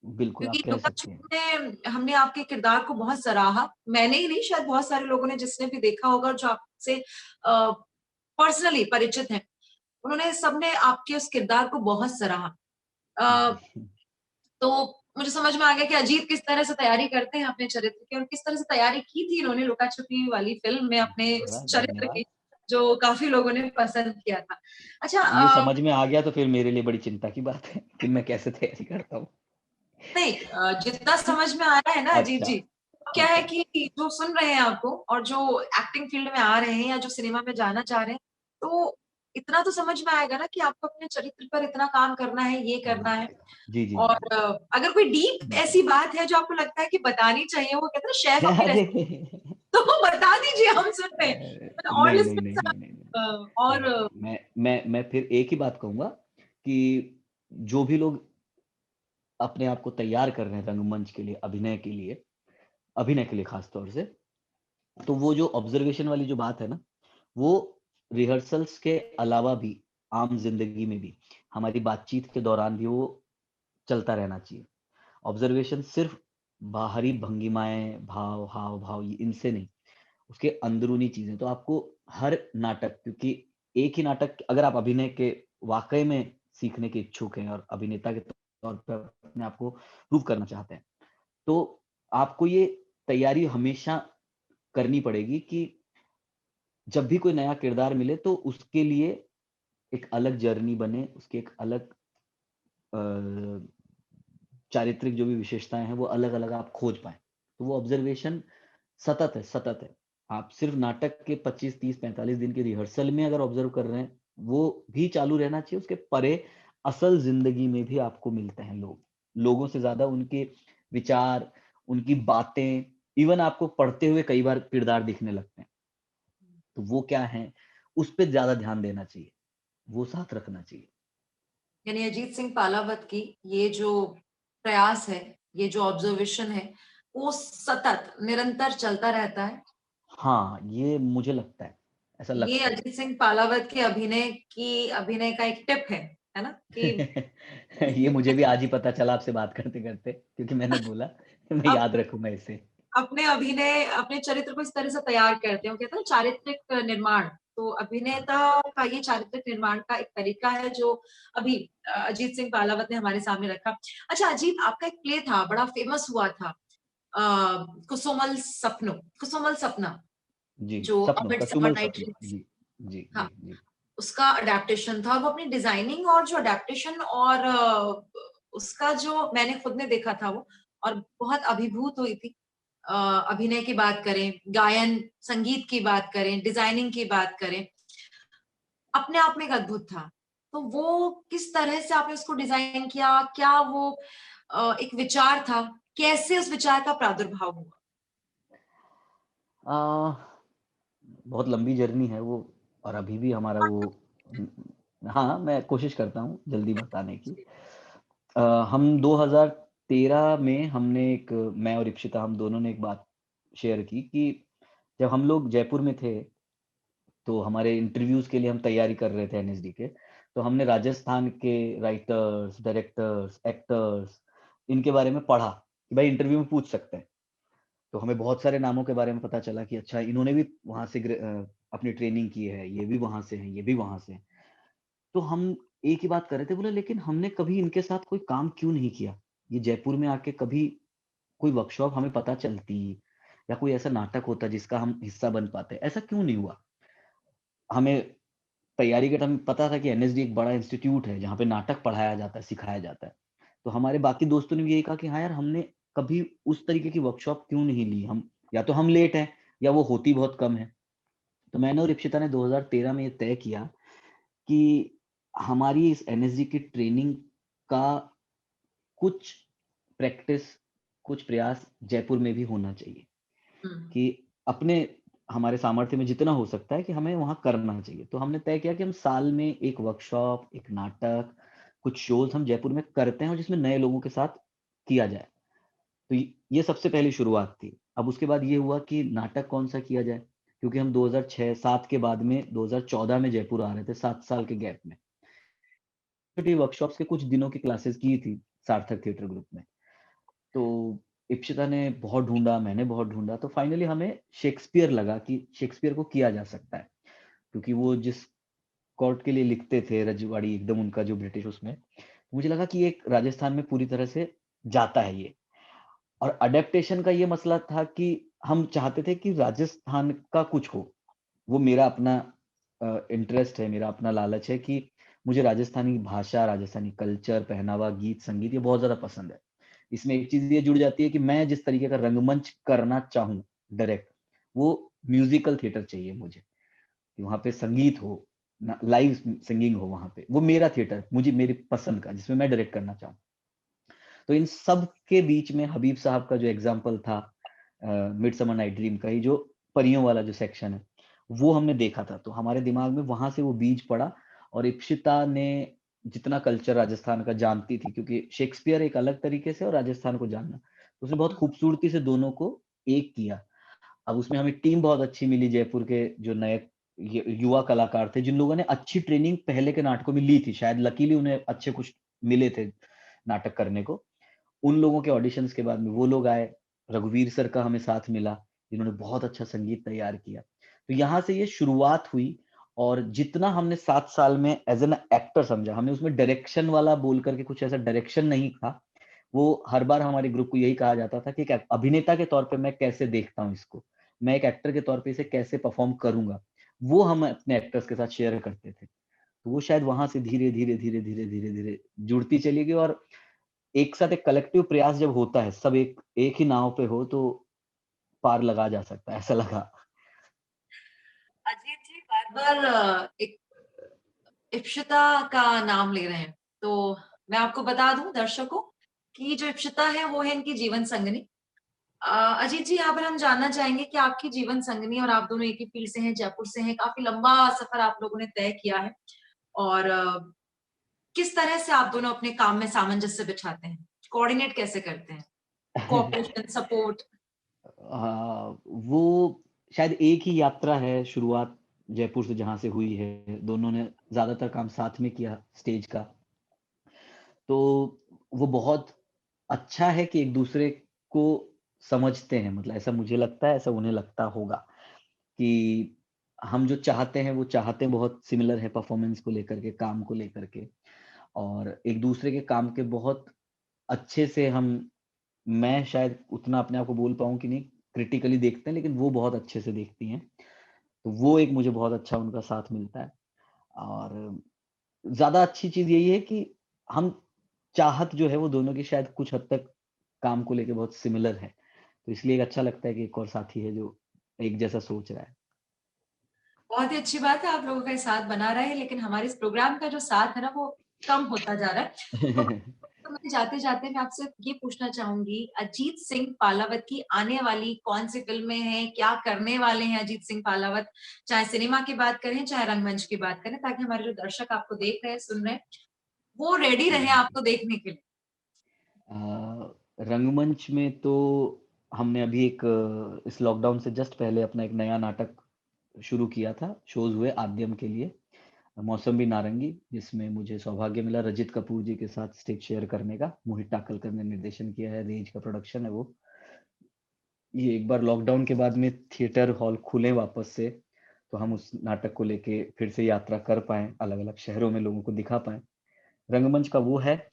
बिल्कुल क्योंकि आप कह सकते हैं। लुका-छुपी में हमने आपके किरदार को बहुत सराहा। मैंने ही नहीं, शायद बहुत सारे लोगों ने जिसने भी देखा होगा और जो आपसे पर्सनली परिचित हैं, उन्होंने सबने आपके उस किरदार को बहुत सराहा। अ, जी। तो मुझे समझ में आ गया कि अजीत किस तरह से तैयारी करते हैं अपने चरित्र की और किस तरह से तैयारी की थी इन्होंने लुका-छुपी वाली फ़िल्म में अपने उस धन्यवाद, चरित्र की, धन्यवाद। जो काफ़ी लोगों ने पसंद किया था। अच्छा ये समझ में आ गया तो फिर मेरे लिए बड़ी चिंता की बात है कि मैं कैसे तैयारी करता हूँ। नहीं जितना समझ में आ रहा है ना अजीत अच्छा, जी, तो क्या ठीक है है। कि जो सुन रहे हैं आपको और जो एक्टिंग फ़ील्ड में आ रहे हैं या जो सिनेमा में जाना चाह रहे हैं, तो इतना तो समझ में आएगा ना कि आपको अपने चरित्र पर इतना काम करना है, ये हाँ, करना है। जी, जी, और जी। अगर कोई डीप ऐसी बात है जो आपको लगता है कि बतानी चाहिए, वो कहते हैं ना शेफ अपनी अरे! रेसिपी तो वो बता दीजिए हम सुन रहे हैं। और नहीं, नहीं, नहीं, लिसनर्स नहीं, नहीं, नहीं। और मैं फिर एक ही बात कहूँगा कि जो भी लोग अपने आप को तैयार कर रहे हैं रंगमंच के लिए, अभिनय के लिए ख़ास तौर से, तो वो जो ऑब्ज़र्वेशन वाली जो बात है ना, वो रिहर्सल्स के अलावा भी, आम ज़िंदगी में भी, हमारी बातचीत के दौरान भी वो चलता रहना चाहिए। ऑब्ज़र्वेशन सिर्फ़ बाहरी भंगिमाएँ, भाव, हाव-भाव ये इनसे नहीं, उसके अंदरूनी चीज़ें। तो आपको हर नाटक, क्योंकि एक ही नाटक अगर आप अभिनय के वाक़ई में सीखने के इच्छुक हैं और अभिनेता के तौर पे अपने आप को प्रूव करना चाहते हैं, तो आपको ये तैयारी हमेशा करनी पड़ेगी कि जब भी कोई नया किरदार मिले तो उसके लिए एक अलग जर्नी बने, उसकी एक अलग अ, चारित्रिक जो भी विशेषताएँ हैं, वो अलग-अलग आप खोज पाएँ। तो वो ऑब्ज़र्वेशन सतत है, सतत है। आप सिर्फ़ नाटक के 25, 30, 45 दिन की रिहर्सल में अगर ऑब्ज़र्व कर रहे हैं, वो भी चालू रहना चाहिए। उसके परे असल ज़िंदगी में भी आपको मिलते हैं लोग। लोगों से ज़्यादा उनके विचार, उनकी बातें, इवन आपको पढ़ते हुए कई बार किरदार दिखने लगते हैं। तो वो क्या हैं, उस पे ज़्यादा ध्यान देना चाहिए, वो साथ रखना चाहिए। यानी अजीत सिंह पालावत की ये जो प्रयास है, ये जो ऑब्जर्वेशन है, वो सतत निरंतर चलता रहता है। हाँ, ये मुझे लगता है, ऐसा ये लगता है। अजीत सिंह पालावत के अभिनय का एक टिप है ना? कि ये मुझे भी आज ही पता चला आपसे बात करते-करते, क्योंकि मैंने बोला मैं आप याद रखूँगा इसे। अपने अभिनय, अपने चरित्र को इस तरह से तैयार करते हो, कहते हैं ना चारित्रिक निर्माण। तो हाँ, अभिनेता का ये चारित्रिक निर्माण का एक तरीका है जो अभी अजीत सिंह पालावत ने हमारे सामने रखा। अच्छा अजीत, आपका एक प्ले था, बड़ा फेमस हुआ था कुसुमल सपना, जी, जो सपनों का अमिट सुमल नाइट सपना। रिलीज़ जी, जी, हाँ, जी, जी। उसका अडैप्टेशन था। वो अपनी डिज़ाइनिंग और जो अडैप्टेशन और उसका जो मैंने खुद ने देखा था वो और बहुत अभिभूत हुई थी। अ, अभिनय की बात करें, गायन, संगीत की बात करें, डिज़ाइनिंग की बात करें, अपने आप में एक अद्भुत था। तो वो किस तरह से आपने उसको डिज़ाइन किया? क्या वो एक विचार था? कैसे उस विचार का प्रादुर्भाव हुआ? अ, बहुत लंबी जर्नी है वो, और अभी भी हमारा वो उम, हाँ, मैं कोशिश करता हूँ जल्दी बताने की। अ, हम 2013 में हमने एक, मैं और इप्शिता हम दोनों ने एक बात शेयर की कि जब हम लोग जयपुर में थे, तो हमारे इंटरव्यूज के लिए हम तैयारी कर रहे थे एनएसडी के, तो हमने राजस्थान के राइटर्स, डायरेक्टर्स, एक्टर्स, इनके बारे में पढ़ा कि भाई इंटरव्यू में पूछ सकते हैं। तो हमें बहुत सारे नामों के बारे में पता चला कि अच्छा इन्होंने भी वहाँ से अपनी ट्रेनिंग की है, ये भी वहाँ से हैं, ये भी वहाँ से हैं। तो हम एक ही बात कर रहे थे, बोला लेकिन हमने कभी इनके साथ कोई काम क्यों नहीं किया? ये जयपुर में आके कभी कोई वर्कशॉप हमें पता चलती या कोई ऐसा नाटक होता जिसका हम हिस्सा बन पाते, ऐसा क्यों नहीं हुआ? हमें तैयारी के टाइम पता था कि एनएसडी एक बड़ा इंस्टीट्यूट है जहाँ पे नाटक पढ़ाया जाता है, सिखाया जाता है। तो हमारे बाकी दोस्तों ने भी यही कहा कि हाँ यार, हमने कभी उस तरीके की वर्कशॉप क्यों नहीं ली? हम या तो हम लेट हैं या वो होती बहुत कम है। तो मैंने और इप्शिता ने 2013 में ये तय किया कि हमारी इस एनएसडी की ट्रेनिंग का कुछ प्रैक्टिस, कुछ प्रयास जयपुर में भी होना चाहिए, हम्म। कि अपने हमारे सामर्थ्य में जितना हो सकता है कि हमें वहाँ करना चाहिए। तो हमने तय किया कि हम साल में 1 वर्कशॉप, 1 नाटक, कुछ शोज़ हम जयपुर में करते हैं और जिसमें नए लोगों के साथ किया जाए। तो ये सबसे पहली शुरुआत थी। अब उसके बाद ये हुआ कि नाटक कौन-सा किया जाए, क्योंकि हम 2006-7 के बाद में 2014 में जयपुर आ रहे थे, 7 साल के गैप में। छोटी वर्कशॉप्स के कुछ दिनों की क्लासेस की थी सार्थक थिएटर ग्रुप में। तो इप्सिता ने बहुत ढूँढा, मैंने बहुत ढूँढा, तो फाइनली हमें शेक्सपियर लगा कि शेक्सपियर को किया जा सकता है। क्योंकि वो जिस कोर्ट के लिए लिखते थे, रजवाड़ी एकदम उनका जो ब्रिटिश उसमें, मुझे लगा कि एक राजस्थान में पूरी तरह से जाता है ये। और एडैप्टेशन का ये मसला था कि हम चाहते थे कि राजस्थान का कुछ हो। वो मेरा अपना इंटरेस्ट है, मेरा अपना लालच है कि मुझे राजस्थानी भाषा, राजस्थानी कल्चर, पहनावा, गीत, संगीत ये बहुत ज़्यादा पसंद है। इसमें एक चीज़ ये जुड़ जाती है कि मैं जिस तरीके का रंगमंच करना चाहूँ डायरेक्ट, वो म्यूज़िकल थिएटर चाहिए मुझे। कि वहाँ पे संगीत हो, ना लाइव सिंगिंग हो वहाँ पे। वो मेरा थिएटर, मुझे मेरी पसंद का जिसमें मैं डायरेक्ट करना चाहूँ। तो इन सब के बीच में हबीब साहब का जो एग्ज़ाम्पल था मिडसमर नाइट ड्रीम का ही जो परियों वाला जो सेक्शन है, वो हमने देखा था। तो हमारे दिमाग में वहाँ से वो बीज पड़ा और इप्सिता ने जितना कल्चर राजस्थान का जानती थी, क्योंकि शेक्सपियर एक अलग तरीके से और राजस्थान को जानना, तो उसने बहुत खूबसूरती से दोनों को एक किया। अब उसमें हमें टीम बहुत अच्छी मिली जयपुर के जो नए युवा कलाकार थे, जिन लोगों ने अच्छी ट्रेनिंग पहले के नाटकों में ली थी। शायद लकीली उन्हें अच्छे कुछ मिले थे नाटक करने को। उन लोगों के ऑडिशंस के बाद में वो लोग आए, रघुवीर सर का हमें साथ मिला, जिन्होंने बहुत अच्छा संगीत तैयार किया। तो यहाँ से ये शुरुआत हुई और जितना हमने 7 साल में एज़ एन एक्टर समझा, हमने उसमें डायरेक्शन वाला बोल कर के कुछ ऐसा डायरेक्शन नहीं था। वो हर बार हमारे ग्रुप को यही कहा जाता था कि एक अभिनेता के तौर पे मैं कैसे देखता हूँ इसको, मैं एक एक्टर के तौर पे इसे कैसे परफ़ॉर्म करूँगा, वो हम अपने एक्टर्स के साथ शेयर करते थे। तो वो शायद वहाँ से धीरे-धीरे, धीरे-धीरे, धीरे-धीरे जुड़ती चली गई और एक साथ एक कलेक्टिव प्रयास जब होता है, सब एक एक ही नाव पे हो तो पार लगा जा सकता है, ऐसा लगा। अजीत जी बार-बार एक इप्सिता का नाम ले रहे हैं, तो मैं आपको बता दूँ दर्शकों कि जो इप्सिता है वो है इनकी जीवन संगिनी। अ, अजीत जी यहाँ पर हम जानना चाहेंगे कि आपकी जीवन संगिनी और आप दोनों एक ही फील्ड से हैं, जयपुर से हैं, काफ़ी लंबा सफ़र आप लोगों ने तय किया है और किस तरह से आप दोनों अपने काम में सामंजस्य बिठाते हैं? कोऑर्डिनेट कैसे करते हैं? Cooperation, support? वो शायद एक ही यात्रा है शुरुआत जयपुर से जहाँ से हुई है, दोनों ने ज़्यादातर काम साथ में किया स्टेज का। तो वो बहुत अच्छा है कि एक-दूसरे को समझते हैं, मतलब ऐसा मुझे लगता है, ऐसा उन्हें लगता होगा कि हम जो चाहते हैं, वो चाहते बहुत सिमिलर है परफ़ॉर्मेंस को लेकर के, काम को लेकर के और एक-दूसरे के काम के बहुत अच्छे से हम मैं शायद उतना अपने आप को बोल पाऊँ कि नहीं, क्रिटिकली देखते हैं, लेकिन वो बहुत अच्छे से देखती हैं। तो वो एक मुझे बहुत अच्छा उनका साथ मिलता है और ज़्यादा अच्छी चीज़ यही है कि हम चाहत जो है वो दोनों की शायद कुछ हद तक काम को लेके बहुत सिमिलर है। तो इसलिए एक अच्छा लगता है कि एक और साथी है जो एक जैसा सोच रहा बहुत ही अच्छी बात है आप लोगों का ये साथ बना रहा है, लेकिन हमारे इस प्रोग्राम का जो साथ है ना वो कम होता जा रहा है। तो है। मैं जाते-जाते मैं आपसे ये पूछना चाहूँगी, अजीत सिंह पालावत की आने वाली कौन-सी फ़िल्में हैं? क्या करने वाले हैं अजीत सिंह पालावत? चाहे सिनेमा की बात करें, चाहे रंगमंच की बात करें, ताकि हमारे जो दर्शक आपको देख रहे हैं, सुन रहे हैं, वो रेडी रहें जी। आपको देखने के लिए। रंगमंच में तो हमने अभी एक इस लॉकडाउन से जस्ट पहले अपना एक नया नाटक शुरू किया था, शोज़ हुए आद्यम के लिए, मौसम भी नारंगी, जिसमें मुझे सौभाग्य मिला रजित कपूर जी के साथ स्टेज शेयर करने का। मोहित टाकलकर ने निर्देशन किया है, रेज का प्रोडक्शन है वो। ये एक बार लॉकडाउन के बाद में थिएटर हॉल खुले वापस से, तो हम उस नाटक को लेके फिर से यात्रा कर पाएँ, अलग-अलग शहरों में लोगों को दिखा पाएँ। रंगमंच का वो है,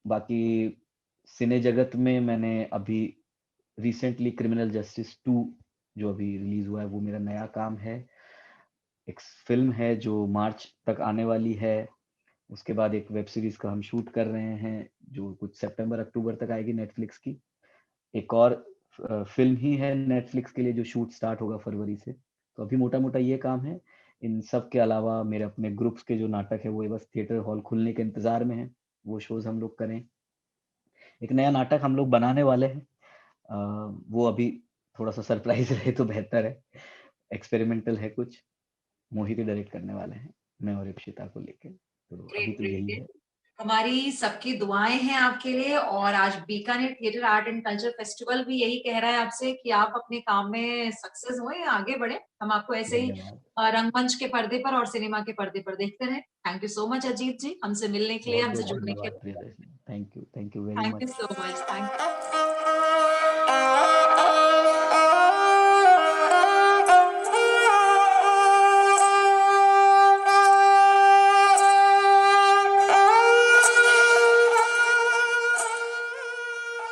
बाकी सिने जगत में मैंने अभी रिसेंटली क्रिमिनल जस्टिस 2 जो अभी रिलीज़ हुआ है, वो मेरा नया काम है। एक फ़िल्म है जो मार्च तक आने वाली है। उसके बाद एक वेब सीरीज़ का हम शूट कर रहे हैं, जो कुछ सितंबर-अक्टूबर तक आएगी नेटफ्लिक्स की। एक और फ़िल्म ही है नेटफ्लिक्स के लिए जो शूट स्टार्ट होगा फरवरी से। तो अभी मोटा-मोटा ये काम है। इन सब के अलावा मेरे अपने ग्रुप्स के जो नाटक है वो ये बस थिएटर हॉल खुलने के इंतज़ार में हैं। वो शोज़ हम लोग करें। एक नया नाटक हम लोग बनाने वाले हैं। अ, वो अभी थोड़ा-सा सरप्राइज़ रहे तो बेहतर है। एक्सपेरिमेंटल है कुछ। मोहित ही डायरेक्ट करने वाले हैं, मैं और इप्सिता को लेके। तो अभी ग्रेट, तो ग्रेट, यही ग्रेट। है। हमारी सबकी दुआएं हैं आपके लिए, और आज Bikaner theatre art and culture festival भी यही कह रहा है आपसे कि आप अपने काम में सक्सेस हुए, आगे बढ़े। हम आपको ऐसे ही धन्यवाद। रंगमंच के पर्दे पर और सिनेमा के पर्दे पर देखते रहें। Thank you so much Ajit ji, हमसे मिलने के लिए, हमसे बहुत-बहुत जुड़ने के धन्यवाद लिए। Priyadarshini. Thank you very thank you much. So much. Thank